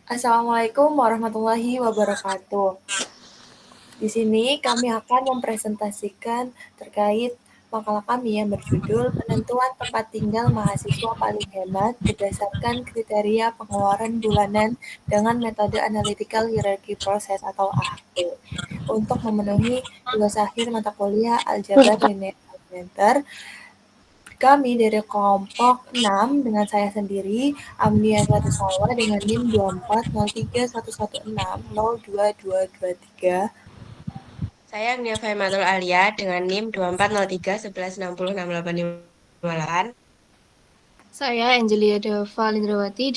Assalamualaikum warahmatullahi wabarakatuh. Di sini kami akan mempresentasikan terkait makalah kami yang berjudul Penentuan Tempat Tinggal Mahasiswa Paling Hemat Berdasarkan Kriteria Pengeluaran Bulanan dengan Metode Analytical Hierarchy Process atau AHP untuk memenuhi tugas akhir mata kuliah Aljabar Linear Algebra. Kami dari kelompok 6 dengan saya sendiri, Amnia Sawa dengan NIM 240311602223. Saya Agnia Fahmatul Alia dengan NIM 2403 1160 6858. Saya Angelia Deva Lindrawati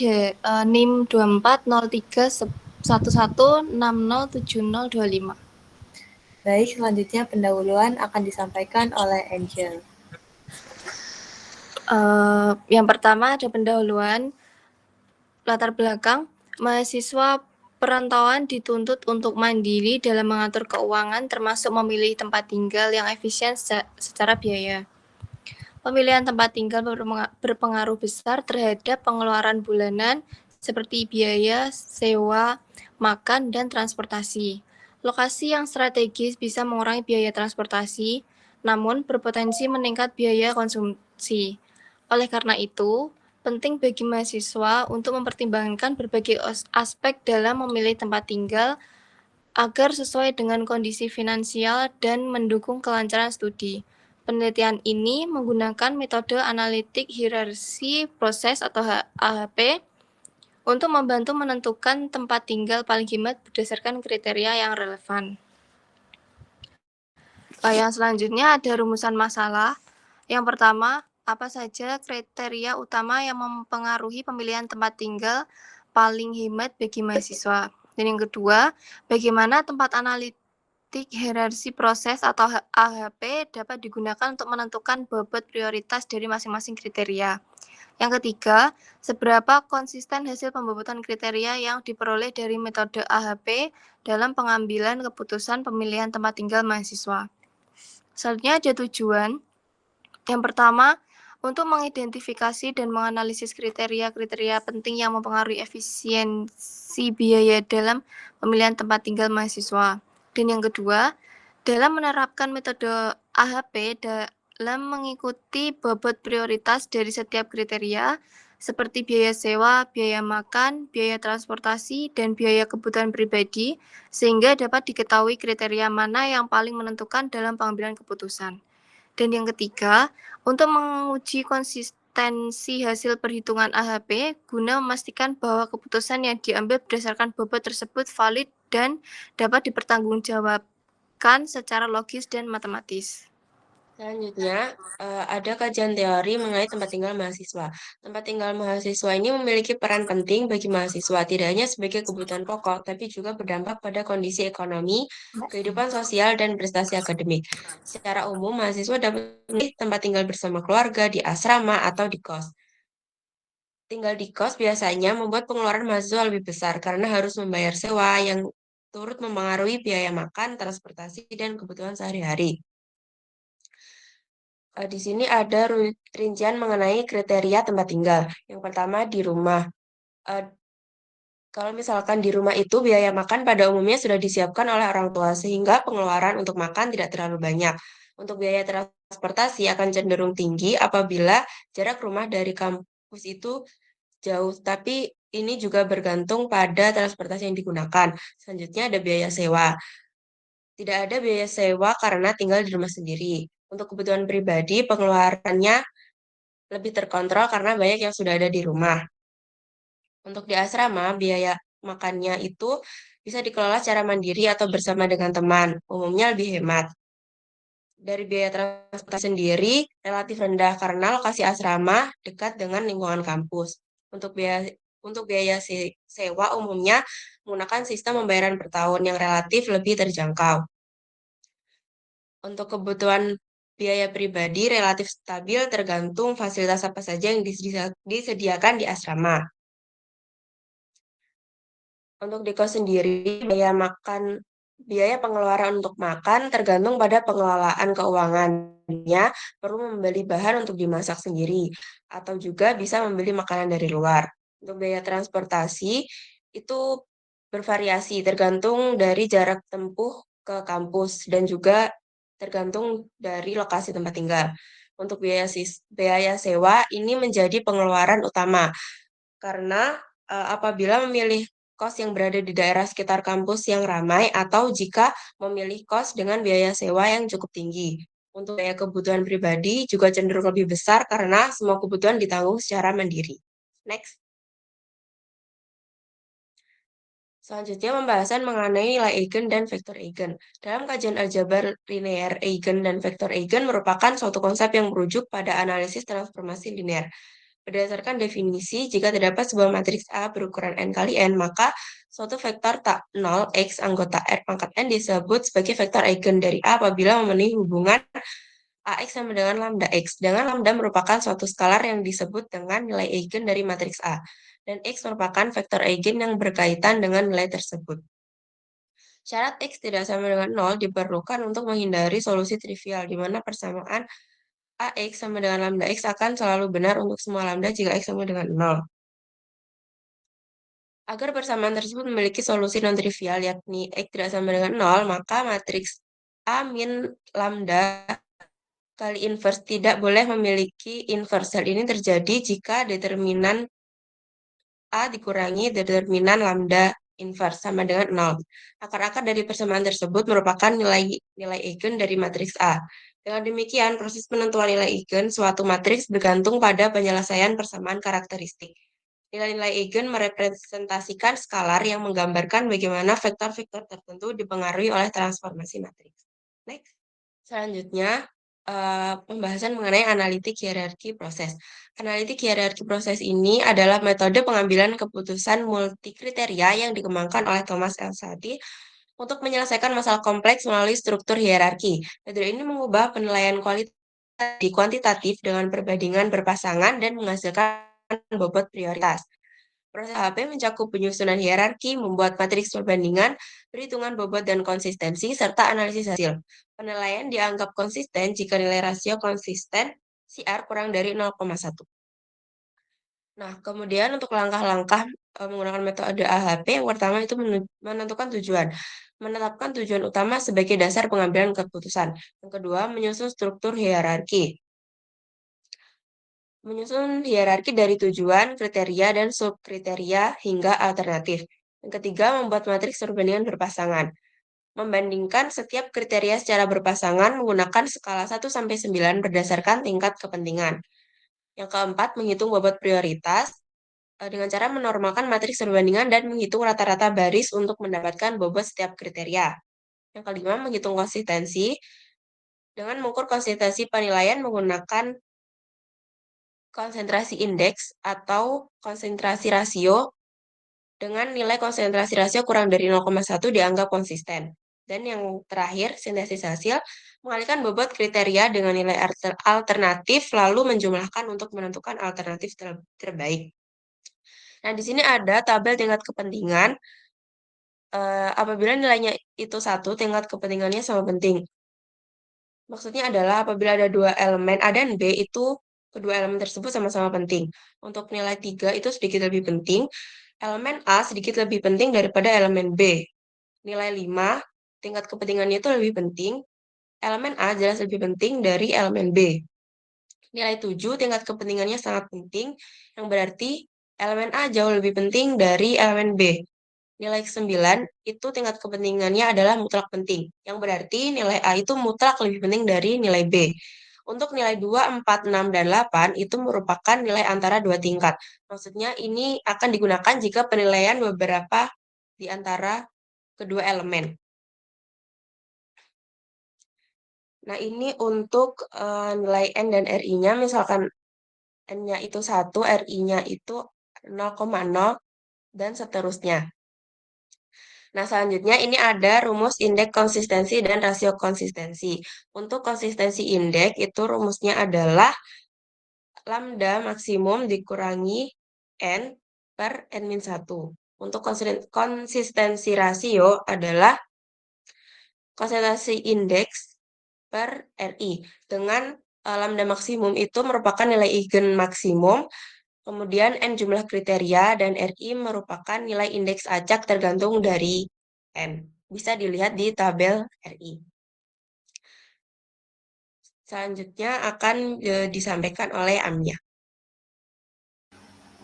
NIM 240311607025. Baik, selanjutnya pendahuluan akan disampaikan oleh Angel. Yang pertama ada pendahuluan latar belakang. Mahasiswa perantauan dituntut untuk mandiri dalam mengatur keuangan termasuk memilih tempat tinggal yang efisien secara biaya. Pemilihan tempat tinggal berpengaruh besar terhadap pengeluaran bulanan seperti biaya, sewa, makan, dan transportasi. Lokasi yang strategis bisa mengurangi biaya transportasi, namun berpotensi meningkat biaya konsumsi. Oleh karena itu, penting bagi mahasiswa untuk mempertimbangkan berbagai aspek dalam memilih tempat tinggal agar sesuai dengan kondisi finansial dan mendukung kelancaran studi. Penelitian ini menggunakan metode analitik hierarki proses atau AHP untuk membantu menentukan tempat tinggal paling hemat berdasarkan kriteria yang relevan. Yang selanjutnya ada rumusan masalah. Yang pertama, apa saja kriteria utama yang mempengaruhi pemilihan tempat tinggal paling hemat bagi mahasiswa. Dan yang kedua, bagaimana tempat analitik hierarki proses atau AHP dapat digunakan untuk menentukan bobot prioritas dari masing-masing kriteria. Yang ketiga, seberapa konsisten hasil pembobotan kriteria yang diperoleh dari metode AHP dalam pengambilan keputusan pemilihan tempat tinggal mahasiswa. Selanjutnya ada tujuan. Yang pertama, untuk mengidentifikasi dan menganalisis kriteria-kriteria penting yang mempengaruhi efisiensi biaya dalam pemilihan tempat tinggal mahasiswa. Dan yang kedua, dalam menerapkan metode AHP dalam mengikuti bobot prioritas dari setiap kriteria, seperti biaya sewa, biaya makan, biaya transportasi, dan biaya kebutuhan pribadi, sehingga dapat diketahui kriteria mana yang paling menentukan dalam pengambilan keputusan. Dan yang ketiga, untuk menguji konsistensi hasil perhitungan AHP guna memastikan bahwa keputusan yang diambil berdasarkan bobot tersebut valid dan dapat dipertanggungjawabkan secara logis dan matematis. Selanjutnya, ada kajian teori mengenai tempat tinggal mahasiswa. Tempat tinggal mahasiswa ini memiliki peran penting bagi mahasiswa, tidak hanya sebagai kebutuhan pokok, tapi juga berdampak pada kondisi ekonomi, kehidupan sosial, dan prestasi akademik. Secara umum, mahasiswa dapat memilih tempat tinggal bersama keluarga, di asrama, atau di kos. Tinggal di kos biasanya membuat pengeluaran mahasiswa lebih besar karena harus membayar sewa yang turut mempengaruhi biaya makan, transportasi, dan kebutuhan sehari-hari. Di sini ada rincian mengenai kriteria tempat tinggal. Yang pertama di rumah. Kalau misalkan di rumah itu biaya makan pada umumnya sudah disiapkan oleh orang tua sehingga pengeluaran untuk makan tidak terlalu banyak. Untuk biaya transportasi akan cenderung tinggi apabila jarak rumah dari kampus itu jauh, tapi ini juga bergantung pada transportasi yang digunakan. Selanjutnya ada biaya sewa. Tidak ada biaya sewa karena tinggal di rumah sendiri. Untuk kebutuhan pribadi, pengeluarannya lebih terkontrol karena banyak yang sudah ada di rumah. Untuk di asrama, biaya makannya itu bisa dikelola secara mandiri atau bersama dengan teman. Umumnya lebih hemat. Dari biaya transportasi sendiri relatif rendah karena lokasi asrama dekat dengan lingkungan kampus. Untuk biaya sewa umumnya menggunakan sistem pembayaran per tahun yang relatif lebih terjangkau. Untuk kebutuhan biaya pribadi relatif stabil tergantung fasilitas apa saja yang disediakan di asrama. Untuk di kos sendiri, biaya pengeluaran untuk makan tergantung pada pengelolaan keuangannya, perlu membeli bahan untuk dimasak sendiri, atau juga bisa membeli makanan dari luar. Untuk biaya transportasi, itu bervariasi tergantung dari jarak tempuh ke kampus dan juga tergantung dari lokasi tempat tinggal. Untuk biaya sewa ini menjadi pengeluaran utama karena apabila memilih kos yang berada di daerah sekitar kampus yang ramai atau jika memilih kos dengan biaya sewa yang cukup tinggi. Untuk biaya kebutuhan pribadi juga cenderung lebih besar karena semua kebutuhan ditanggung secara mandiri. Next. Selanjutnya pembahasan mengenai nilai eigen dan vektor eigen. Dalam kajian aljabar linear, eigen dan vektor eigen merupakan suatu konsep yang merujuk pada analisis transformasi linear. Berdasarkan definisi, jika terdapat sebuah matriks A berukuran n kali n, maka suatu vektor tak 0 x anggota R pangkat n disebut sebagai vektor eigen dari A apabila memenuhi hubungan AX sama dengan lambda X. Dengan lambda merupakan suatu skalar yang disebut dengan nilai eigen dari matriks A. Dan X merupakan vektor eigen yang berkaitan dengan nilai tersebut. Syarat X tidak sama dengan 0 diperlukan untuk menghindari solusi trivial, di mana persamaan AX sama dengan lambda X akan selalu benar untuk semua lambda jika X sama dengan 0. Agar persamaan tersebut memiliki solusi non-trivial, yakni X tidak sama dengan 0, maka matriks A min lambda kali inverse tidak boleh memiliki inverse. Hal ini terjadi jika determinan A dikurangi determinan lambda inverse sama dengan 0. Akar-akar dari persamaan tersebut merupakan nilai eigen dari matriks A. Dengan demikian, proses penentuan nilai eigen suatu matriks bergantung pada penyelesaian persamaan karakteristik. Nilai-nilai eigen merepresentasikan skalar yang menggambarkan bagaimana vektor-vektor tertentu dipengaruhi oleh transformasi matriks. Next. Selanjutnya, pembahasan mengenai analitik hierarki proses. Analitik hierarki proses ini adalah metode pengambilan keputusan multikriteria yang dikembangkan oleh Thomas L. Saaty untuk menyelesaikan masalah kompleks melalui struktur hierarki. Metode ini mengubah penilaian kualitas di kuantitatif dengan perbandingan berpasangan dan menghasilkan bobot prioritas. Proses HP mencakup penyusunan hierarki, membuat matriks perbandingan, perhitungan bobot dan konsistensi, serta analisis hasil. Penilaian dianggap konsisten jika nilai rasio konsisten CR kurang dari 0,1. Nah, kemudian untuk langkah-langkah menggunakan metode AHP, yang pertama itu menentukan tujuan. Menetapkan tujuan utama sebagai dasar pengambilan keputusan. Yang kedua, menyusun struktur hierarki. Menyusun hierarki dari tujuan, kriteria, dan subkriteria hingga alternatif. Yang ketiga, membuat matriks perbandingan berpasangan. Membandingkan setiap kriteria secara berpasangan menggunakan skala 1-9 berdasarkan tingkat kepentingan. Yang keempat, menghitung bobot prioritas dengan cara menormalkan matriks perbandingan dan menghitung rata-rata baris untuk mendapatkan bobot setiap kriteria. Yang kelima, menghitung konsistensi dengan mengukur konsistensi penilaian menggunakan konsentrasi indeks atau konsentrasi rasio dengan nilai konsentrasi rasio kurang dari 0,1 dianggap konsisten. Dan yang terakhir, sintesis hasil, mengalihkan bobot kriteria dengan nilai alternatif lalu menjumlahkan untuk menentukan alternatif terbaik. Nah, di sini ada tabel tingkat kepentingan. Apabila nilainya itu 1, tingkat kepentingannya sama penting. Maksudnya adalah apabila ada dua elemen A dan B, itu kedua elemen tersebut sama-sama penting. Untuk nilai 3 itu sedikit lebih penting. Elemen A sedikit lebih penting daripada elemen B. Nilai 5, tingkat kepentingannya itu lebih penting. Elemen A jelas lebih penting dari elemen B. Nilai 7, tingkat kepentingannya sangat penting, yang berarti elemen A jauh lebih penting dari elemen B. Nilai 9 itu tingkat kepentingannya adalah mutlak penting, yang berarti nilai A itu mutlak lebih penting dari nilai B. Untuk nilai 2, 4, 6, dan 8 itu merupakan nilai antara dua tingkat. Maksudnya ini akan digunakan jika penilaian beberapa di antara kedua elemen. Nah, ini untuk nilai N dan RI-nya, misalkan N-nya itu 1, RI-nya itu 0,0, dan seterusnya. Nah, selanjutnya ini ada rumus indeks konsistensi dan rasio konsistensi. Untuk konsistensi indeks itu rumusnya adalah lambda maksimum dikurangi N per N-1. Untuk konsistensi rasio adalah konsistensi indeks per RI. Dengan lambda maksimum itu merupakan nilai eigen maksimum Kemudian N jumlah kriteria dan RI merupakan nilai indeks acak tergantung dari N. Bisa dilihat di tabel RI. Selanjutnya akan disampaikan oleh Amia.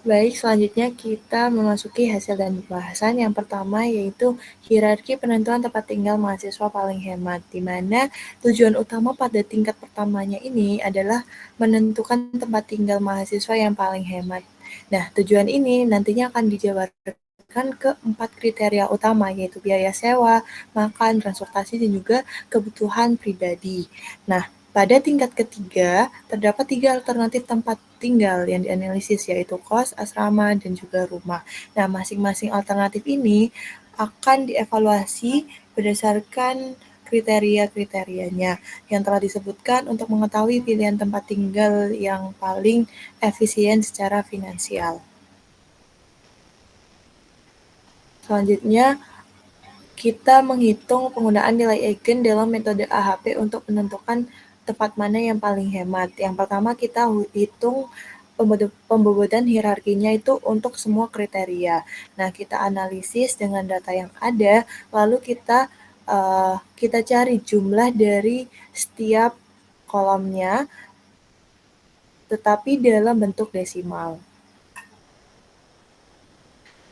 Baik, selanjutnya kita memasuki hasil dan pembahasan. Yang pertama yaitu hierarki penentuan tempat tinggal mahasiswa paling hemat, di mana tujuan utama pada tingkat pertamanya ini adalah menentukan tempat tinggal mahasiswa yang paling hemat. Nah, tujuan ini nantinya akan dijabarkan ke 4 kriteria utama, yaitu biaya sewa, makan, transportasi, dan juga kebutuhan pribadi. Nah, pada tingkat ketiga, terdapat 3 alternatif tempat tinggal yang dianalisis, yaitu kos, asrama, dan juga rumah. Nah, masing-masing alternatif ini akan dievaluasi berdasarkan kriteria-kriterianya yang telah disebutkan untuk mengetahui pilihan tempat tinggal yang paling efisien secara finansial. Selanjutnya, kita menghitung penggunaan nilai eigen dalam metode AHP untuk menentukan tempat mana yang paling hemat. Yang pertama kita hitung pembobotan hierarkinya itu untuk semua kriteria. Nah, kita analisis dengan data yang ada, lalu kita cari jumlah dari setiap kolomnya, tetapi dalam bentuk desimal.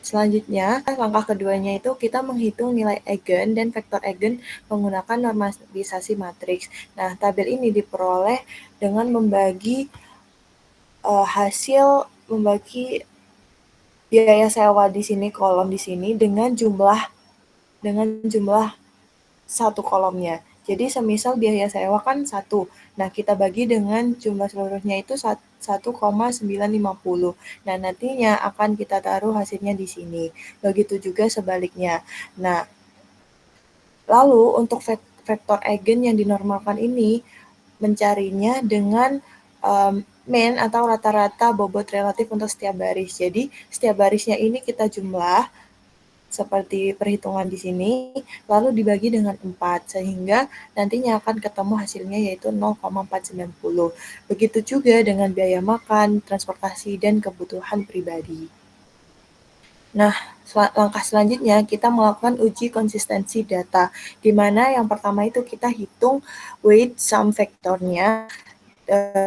Selanjutnya, langkah keduanya itu kita menghitung nilai eigen dan vektor eigen menggunakan normalisasi matriks. Nah, tabel ini diperoleh dengan membagi biaya sewa di sini, kolom di sini dengan jumlah satu kolomnya. Jadi semisal biaya sewa kan 1. Nah, kita bagi dengan jumlah seluruhnya itu 1,950. Nah, nantinya akan kita taruh hasilnya di sini. Begitu juga sebaliknya. Nah, lalu untuk vektor eigen yang dinormalkan ini mencarinya dengan mean atau rata-rata bobot relatif untuk setiap baris. Jadi, setiap barisnya ini kita jumlah seperti perhitungan di sini, lalu dibagi dengan 4, sehingga nantinya akan ketemu hasilnya yaitu 0,490. Begitu juga dengan biaya makan, transportasi, dan kebutuhan pribadi. Nah, langkah selanjutnya kita melakukan uji konsistensi data, di mana yang pertama itu kita hitung weight sum vektornya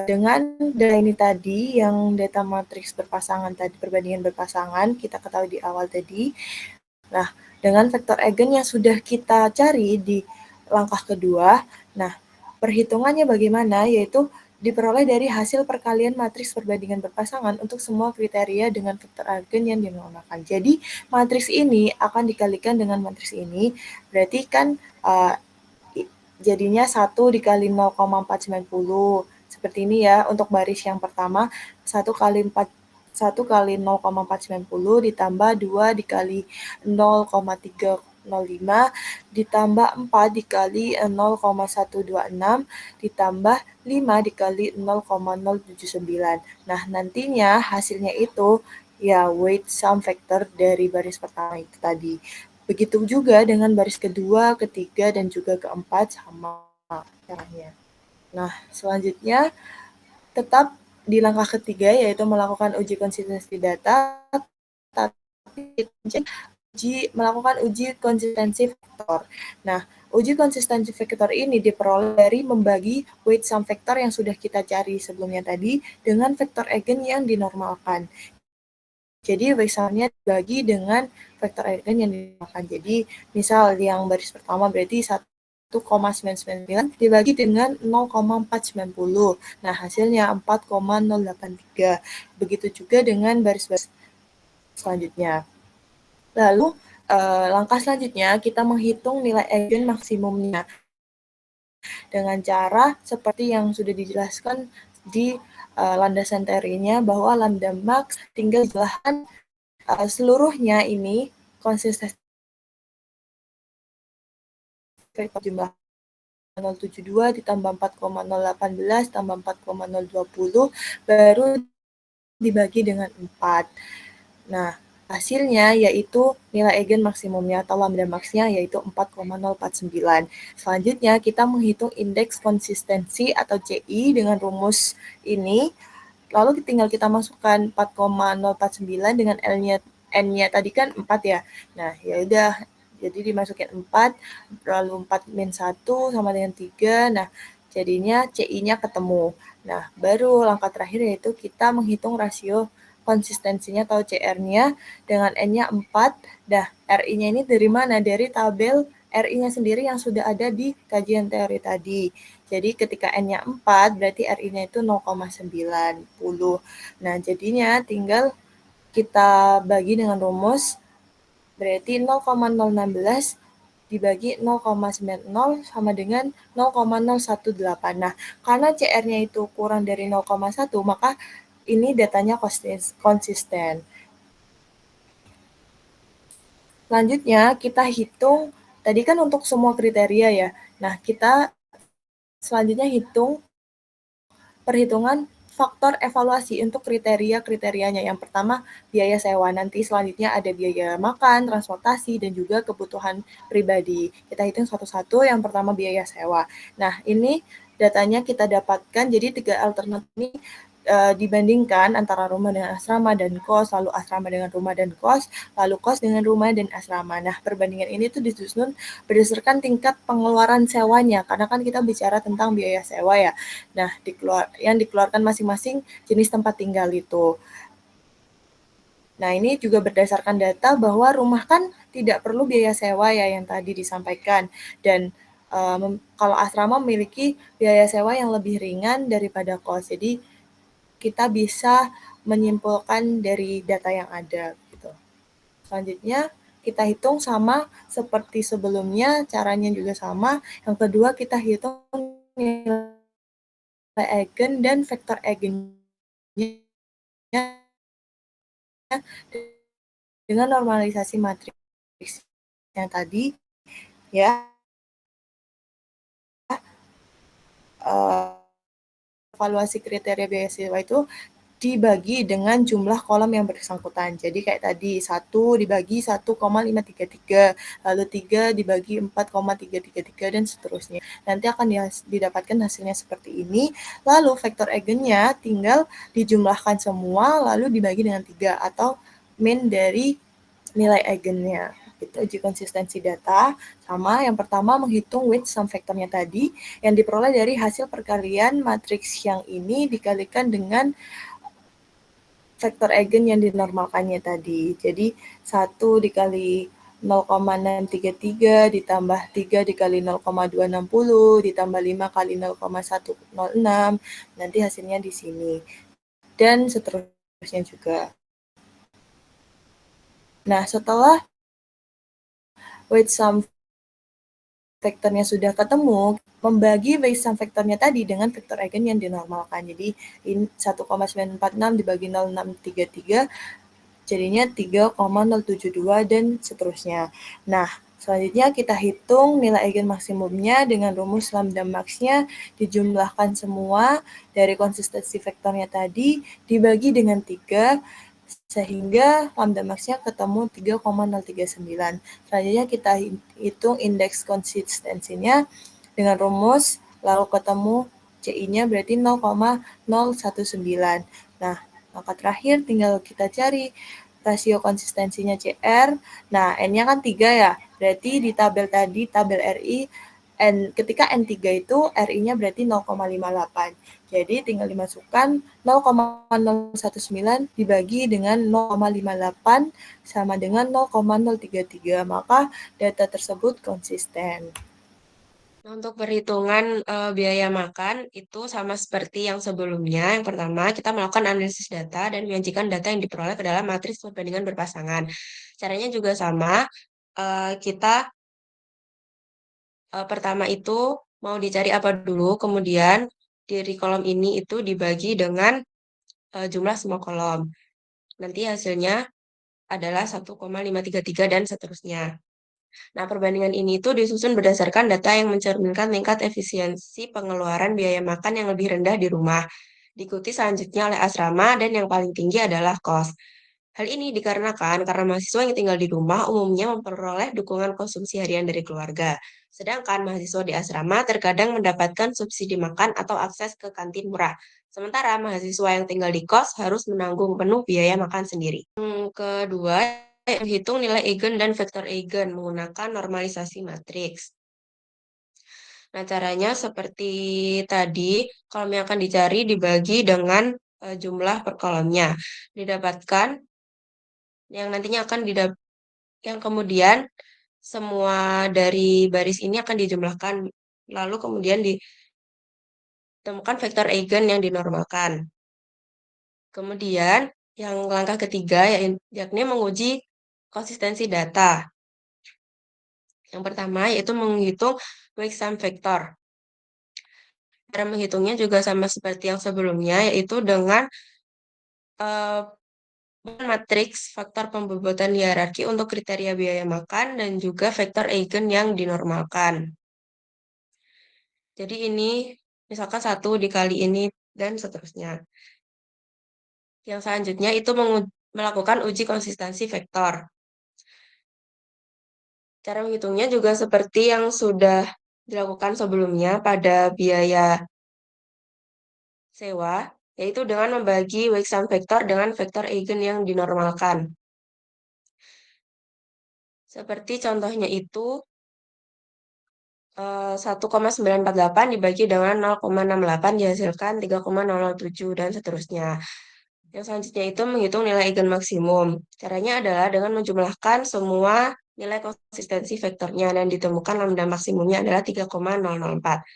dengan data ini tadi, yang data matriks berpasangan tadi, perbandingan berpasangan, kita ketahui di awal tadi. Nah, dengan vektor eigen yang sudah kita cari di langkah kedua, nah, perhitungannya bagaimana? Yaitu diperoleh dari hasil perkalian matriks perbandingan berpasangan untuk semua kriteria dengan vektor eigen yang dinormalkan. Jadi, matriks ini akan dikalikan dengan matriks ini, berarti kan jadinya 1 dikali 0,490. Seperti ini ya, untuk baris yang pertama, 1 kali 0,490 ditambah 2 dikali 0,305 ditambah 4 dikali 0,126 ditambah 5 dikali 0,079. Nah, nantinya hasilnya itu ya weight sum vector dari baris pertama itu tadi. Begitu juga dengan baris kedua, ketiga, dan juga keempat sama caranya. Nah, selanjutnya tetap di langkah ketiga yaitu melakukan uji konsistensi data, tapi melakukan uji konsistensi vektor. Nah, uji konsistensi vektor ini diperoleh dari membagi weight sum vektor yang sudah kita cari sebelumnya tadi dengan vektor eigen yang dinormalkan. Jadi weight sumnya dibagi dengan vektor eigen yang dinormalkan. Jadi misal yang baris pertama berarti 1,999 dibagi dengan 0,490. Nah, hasilnya 4,083. Begitu juga dengan baris-baris selanjutnya. Lalu, langkah selanjutnya kita menghitung nilai eigen maksimumnya dengan cara seperti yang sudah dijelaskan di landasan teorinya, bahwa lambda max tinggal jumlahan seluruhnya ini konsistensi vektor jumlah 072 ditambah 4,018 tambah 4,020 baru dibagi dengan 4. Nah, hasilnya yaitu nilai eigen maksimumnya atau lambda maxnya yaitu 4,049. Selanjutnya kita menghitung indeks konsistensi atau CI dengan rumus ini, lalu tinggal kita masukkan 4,049 dengan N-nya tadi kan 4 ya. Nah, ya udah, jadi dimasukin 4, lalu 4 min 1 sama dengan 3. Nah, jadinya CI-nya ketemu. Nah, baru langkah terakhir yaitu kita menghitung rasio konsistensinya atau CR-nya dengan N-nya 4. Dah, RI-nya ini dari mana? Dari tabel RI-nya sendiri yang sudah ada di kajian teori tadi. Jadi ketika N-nya 4, berarti RI-nya itu 0,90. Nah, jadinya tinggal kita bagi dengan rumus, berarti 0,016 dibagi 0,90 sama dengan 0,018. Nah, karena CR-nya itu kurang dari 0,1, maka ini datanya konsisten. Selanjutnya, kita hitung, tadi kan untuk semua kriteria ya. Nah, kita selanjutnya hitung perhitungan faktor evaluasi untuk kriteria-kriterianya. Yang pertama, biaya sewa. Nanti selanjutnya ada biaya makan, transportasi, dan juga kebutuhan pribadi. Kita hitung satu-satu. Yang pertama, biaya sewa. Nah, ini datanya kita dapatkan. Jadi 3 alternatif ini dibandingkan antara rumah dengan asrama dan kos, lalu asrama dengan rumah dan kos, lalu kos dengan rumah dan asrama. Nah, perbandingan ini tuh disusun berdasarkan tingkat pengeluaran sewanya, karena kan kita bicara tentang biaya sewa ya. Nah, yang dikeluarkan masing-masing jenis tempat tinggal itu. Nah, ini juga berdasarkan data bahwa rumah kan tidak perlu biaya sewa ya yang tadi disampaikan. Dan kalau asrama memiliki biaya sewa yang lebih ringan daripada kos. Jadi kita bisa menyimpulkan dari data yang ada gitu. Selanjutnya kita hitung sama seperti sebelumnya, caranya juga sama. Yang kedua kita hitung nilai eigen dan vektor eigennya dengan normalisasi matriks yang tadi ya. Evaluasi kriteria beasiswa itu dibagi dengan jumlah kolom yang bersangkutan. Jadi kayak tadi 1 dibagi 1,533, lalu 3 dibagi 4,333 dan seterusnya. Nanti akan didapatkan hasilnya seperti ini. Lalu vektor eigennya tinggal dijumlahkan semua lalu dibagi dengan 3 atau min dari nilai eigennya. Itu uji konsistensi data. Sama yang pertama menghitung weight sum vektornya tadi yang diperoleh dari hasil perkalian matriks yang ini dikalikan dengan vektor eigen yang dinormalkannya tadi. Jadi 1 dikali 0,633 ditambah 3 dikali 0,260 ditambah 5 kali 0,106. Nanti hasilnya di sini. Dan seterusnya juga. Nah, setelah weight sum vektornya sudah ketemu, membagi weight sum vektornya tadi dengan vektor eigen yang dinormalkan. Jadi 1,946 dibagi 0,633 jadinya 3,072 dan seterusnya. Nah, selanjutnya kita hitung nilai eigen maksimumnya dengan rumus lambda max-nya dijumlahkan semua dari konsistensi vektornya tadi dibagi dengan 3 sehingga lambda max-nya ketemu 3,039. Selanjutnya kita hitung indeks konsistensinya dengan rumus lalu ketemu CI-nya berarti 0,019. Nah, langkah terakhir tinggal kita cari rasio konsistensinya CR. Nah, N-nya kan 3 ya. Berarti di tabel tadi, tabel RI, ketika N3 itu RI-nya berarti 0,58. Jadi tinggal dimasukkan 0,019 dibagi dengan 0,58 sama dengan 0,033. Maka data tersebut konsisten. Nah, untuk perhitungan biaya makan itu sama seperti yang sebelumnya. Yang pertama, kita melakukan analisis data dan menyajikan data yang diperoleh ke dalam matriks perbandingan berpasangan. Caranya juga sama. Kita pertama itu mau dicari apa dulu, kemudian dari kolom ini itu dibagi dengan jumlah semua kolom. Nanti hasilnya adalah 1,533 dan seterusnya. Nah, perbandingan ini itu disusun berdasarkan data yang mencerminkan tingkat efisiensi pengeluaran biaya makan yang lebih rendah di rumah. Diikuti selanjutnya oleh asrama dan yang paling tinggi adalah kos. Hal ini dikarenakan karena mahasiswa yang tinggal di rumah umumnya memperoleh dukungan konsumsi harian dari keluarga. Sedangkan mahasiswa di asrama terkadang mendapatkan subsidi makan atau akses ke kantin murah. Sementara mahasiswa yang tinggal di kos harus menanggung penuh biaya makan sendiri. Yang kedua, menghitung nilai eigen dan vektor eigen menggunakan normalisasi matriks. Nah, caranya seperti tadi, kolom yang akan dicari dibagi dengan jumlah per kolomnya. Didapatkan yang nantinya akan yang kemudian semua dari baris ini akan dijumlahkan. Lalu kemudian ditemukan vektor eigen yang dinormalkan. Kemudian yang langkah ketiga yakni menguji konsistensi data. Yang pertama yaitu menghitung weak sum vector. Cara menghitungnya juga sama seperti yang sebelumnya, yaitu dengan uh, matriks faktor pembobotan hierarki untuk kriteria biaya makan dan juga vektor eigen yang dinormalkan. Jadi ini misalkan 1 dikali ini dan seterusnya. Yang selanjutnya itu melakukan uji konsistensi vektor. Cara menghitungnya juga seperti yang sudah dilakukan sebelumnya pada biaya sewa, yaitu dengan membagi weak sum vector dengan vektor eigen yang dinormalkan. Seperti contohnya itu 1,948 dibagi dengan 0,68 dihasilkan 3,007 dan seterusnya. Yang selanjutnya itu menghitung nilai eigen maksimum. Caranya adalah dengan menjumlahkan semua nilai konsistensi vektornya dan ditemukan lambda maksimumnya adalah 3,004.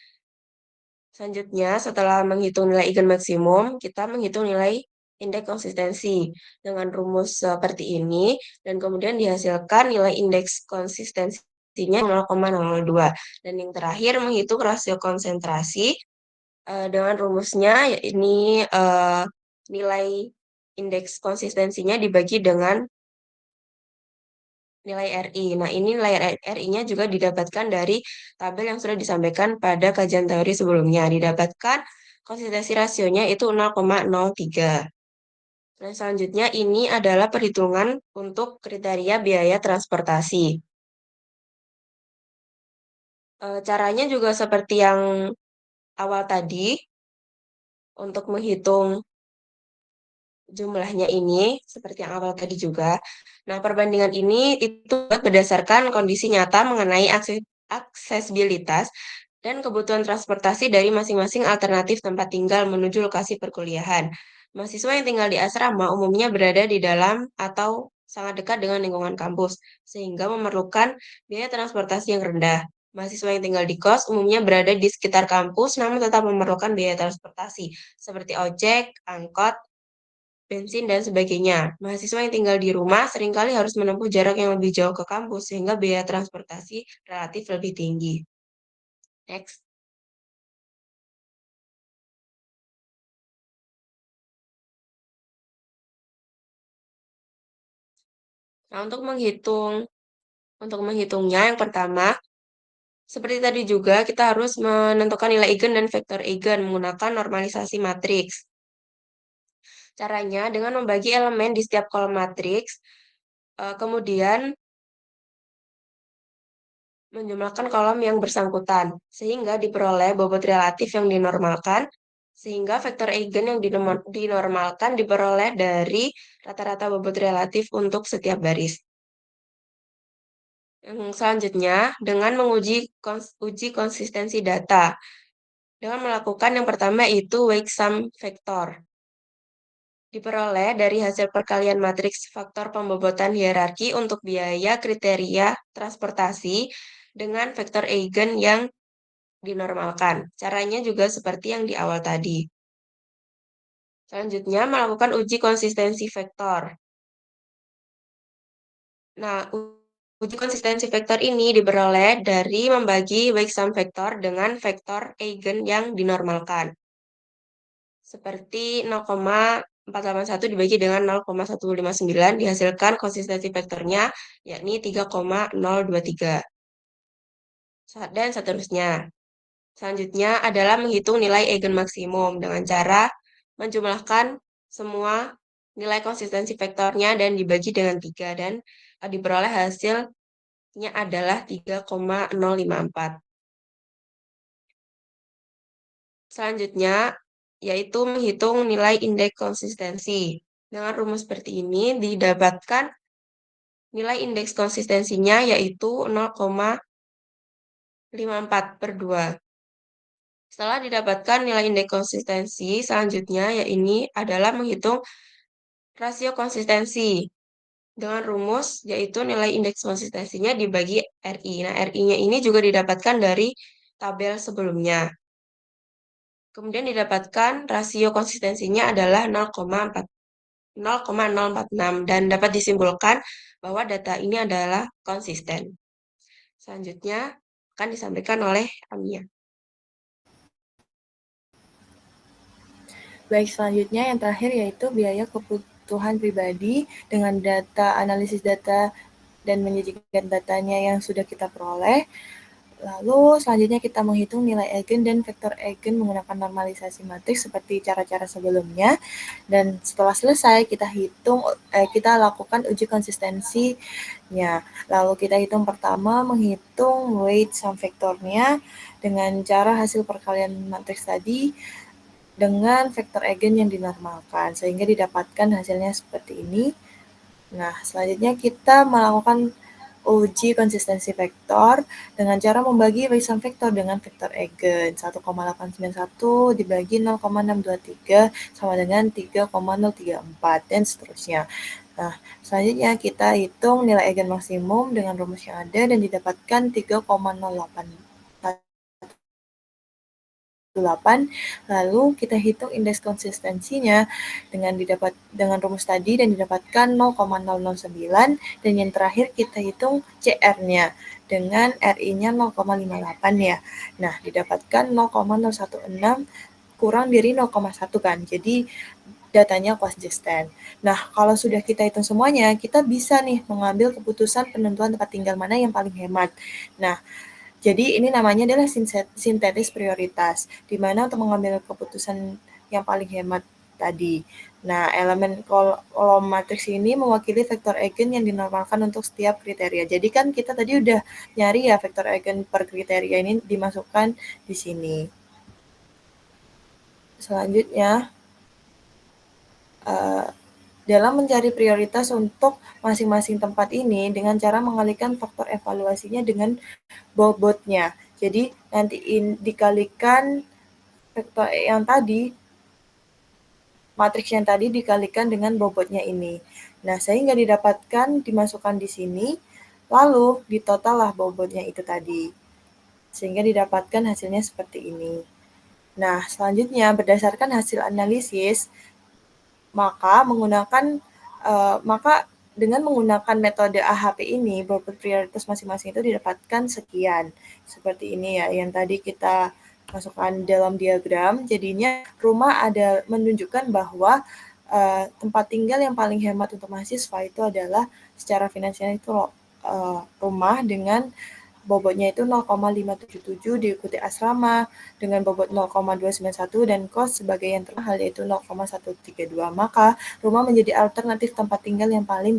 Selanjutnya, setelah menghitung nilai eigen maksimum, kita menghitung nilai indeks konsistensi dengan rumus seperti ini, dan kemudian dihasilkan nilai indeks konsistensinya 0,002. Dan yang terakhir, menghitung rasio konsentrasi dengan rumusnya, ini nilai indeks konsistensinya dibagi dengan nilai RI. Nah, ini nilai RI-nya juga didapatkan dari tabel yang sudah disampaikan pada kajian teori sebelumnya. Didapatkan konsistensi rasionya itu 0,03. Nah, selanjutnya ini adalah perhitungan untuk kriteria biaya transportasi. Caranya juga seperti yang awal tadi, untuk menghitung jumlahnya ini seperti yang awal tadi juga. Nah, perbandingan ini itu berdasarkan kondisi nyata mengenai aksesibilitas dan kebutuhan transportasi dari masing-masing alternatif tempat tinggal menuju lokasi perkuliahan. Mahasiswa yang tinggal di asrama umumnya berada di dalam atau sangat dekat dengan lingkungan kampus, sehingga memerlukan biaya transportasi yang rendah. Mahasiswa yang tinggal di kos umumnya berada di sekitar kampus, namun tetap memerlukan biaya transportasi, seperti ojek, angkot, bensin, dan sebagainya. Mahasiswa yang tinggal di rumah seringkali harus menempuh jarak yang lebih jauh ke kampus, sehingga biaya transportasi relatif lebih tinggi. Next. Nah, untuk menghitungnya, yang pertama, seperti tadi juga, kita harus menentukan nilai eigen dan vektor eigen menggunakan normalisasi matriks. Caranya dengan membagi elemen di setiap kolom matriks, kemudian menjumlahkan kolom yang bersangkutan, sehingga diperoleh bobot relatif yang dinormalkan, sehingga vektor eigen yang dinormalkan diperoleh dari rata-rata bobot relatif untuk setiap baris. Selanjutnya, dengan menguji uji konsistensi data, dengan melakukan yang pertama itu weak sum vector. Diperoleh dari hasil perkalian matriks faktor pembobotan hierarki untuk biaya kriteria transportasi dengan vektor eigen yang dinormalkan. Caranya juga seperti yang di awal tadi. Selanjutnya, melakukan uji konsistensi vektor. Nah, uji konsistensi vektor ini diperoleh dari membagi weak sum vektor dengan vektor eigen yang dinormalkan. Seperti 0,481 dibagi dengan 0,159 dihasilkan konsistensi vektornya yakni 3,023. Dan seterusnya. Selanjutnya adalah menghitung nilai eigen maksimum dengan cara menjumlahkan semua nilai konsistensi vektornya dan dibagi dengan 3 dan diperoleh hasilnya adalah 3,054. Selanjutnya, yaitu menghitung nilai indeks konsistensi. Dengan rumus seperti ini didapatkan nilai indeks konsistensinya yaitu 0,54/2. Setelah didapatkan nilai indeks konsistensi, selanjutnya ini adalah menghitung rasio konsistensi. Dengan rumus yaitu nilai indeks konsistensinya dibagi RI. Nah, RI-nya ini juga didapatkan dari tabel sebelumnya. Kemudian didapatkan rasio konsistensinya adalah 0,046 dan dapat disimpulkan bahwa data ini adalah konsisten. Selanjutnya akan disampaikan oleh Amia. Baik, selanjutnya yang terakhir yaitu biaya kebutuhan pribadi dengan data analisis data dan menyajikan datanya yang sudah kita peroleh. Lalu selanjutnya kita menghitung nilai eigen dan vektor eigen menggunakan normalisasi matriks seperti cara-cara sebelumnya. Dan setelah selesai kita lakukan uji konsistensinya. Lalu kita hitung pertama menghitung weight sum vektornya dengan cara hasil perkalian matriks tadi dengan vektor eigen yang dinormalkan sehingga didapatkan hasilnya seperti ini. Nah, selanjutnya kita melakukan uji konsistensi vektor dengan cara membagi weight sum vektor dengan vektor eigen. 1,891 dibagi 0,623 sama dengan 3,034 dan seterusnya. Nah, selanjutnya kita hitung nilai eigen maksimum dengan rumus yang ada dan didapatkan 3,088. Lalu kita hitung indeks konsistensinya dengan rumus tadi dan didapatkan 0,009 dan yang terakhir kita hitung CR-nya dengan RI-nya 0,58 ya. Nah, didapatkan 0,016 kurang dari 0,1 kan. Jadi datanya konsisten. Nah, kalau sudah kita hitung semuanya, kita bisa nih mengambil keputusan penentuan tempat tinggal mana yang paling hemat. Nah, jadi ini namanya adalah sintetis prioritas, di mana untuk mengambil keputusan yang paling hemat tadi. Nah, elemen kolom matriks ini mewakili vektor eigen yang dinormalkan untuk setiap kriteria. Jadi kan kita tadi udah nyari ya vektor eigen per kriteria ini dimasukkan di sini. Selanjutnya, dalam mencari prioritas untuk masing-masing tempat ini dengan cara mengalihkan faktor evaluasinya dengan bobotnya. Jadi nanti dikalikan vektor yang tadi, matriks yang tadi dikalikan dengan bobotnya ini. Nah, sehingga dimasukkan di sini, lalu ditotal lah bobotnya itu tadi. Sehingga didapatkan hasilnya seperti ini. Nah, selanjutnya berdasarkan hasil analisis, maka dengan menggunakan metode AHP ini, bobot prioritas masing-masing itu didapatkan sekian. Seperti ini ya, yang tadi kita masukkan dalam diagram, jadinya rumah ada menunjukkan bahwa tempat tinggal yang paling hemat untuk mahasiswa itu adalah secara finansial itu rumah dengan bobotnya itu 0,577 diikuti asrama dengan bobot 0,291 dan kos sebagai yang termahal yaitu 0,132. Maka rumah menjadi alternatif tempat tinggal yang paling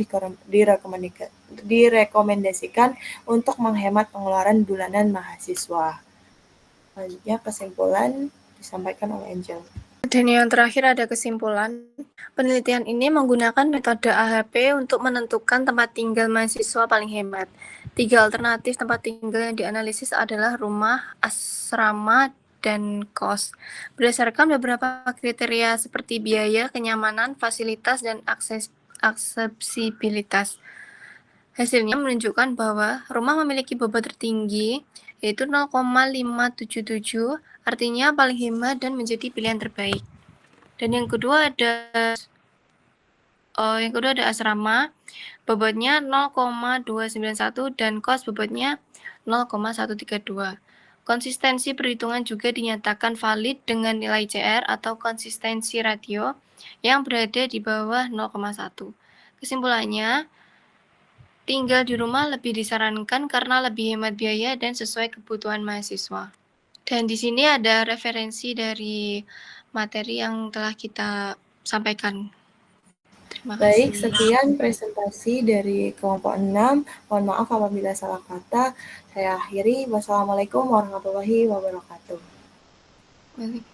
direkomendasikan untuk menghemat pengeluaran bulanan mahasiswa. Selanjutnya kesimpulan disampaikan oleh Angel. Dan yang terakhir ada kesimpulan. Penelitian ini menggunakan metode AHP untuk menentukan tempat tinggal mahasiswa paling hemat. 3 alternatif tempat tinggal yang dianalisis adalah rumah, asrama, dan kos. Berdasarkan beberapa kriteria seperti biaya, kenyamanan, fasilitas, dan aksesibilitas. Hasilnya menunjukkan bahwa rumah memiliki bobot tertinggi, yaitu 0,577, artinya paling hemat dan menjadi pilihan terbaik. Dan yang kedua ada asrama, bobotnya 0,291 dan kos bobotnya 0,132. Konsistensi perhitungan juga dinyatakan valid dengan nilai CR atau konsistensi ratio yang berada di bawah 0,1. Kesimpulannya, tinggal di rumah lebih disarankan karena lebih hemat biaya dan sesuai kebutuhan mahasiswa. Dan di sini ada referensi dari materi yang telah kita sampaikan. Baik, Makasih. sekian presentasi dari kelompok 6. Mohon maaf apabila salah kata. Saya akhiri. Wassalamualaikum warahmatullahi wabarakatuh. Waalaikumsalam.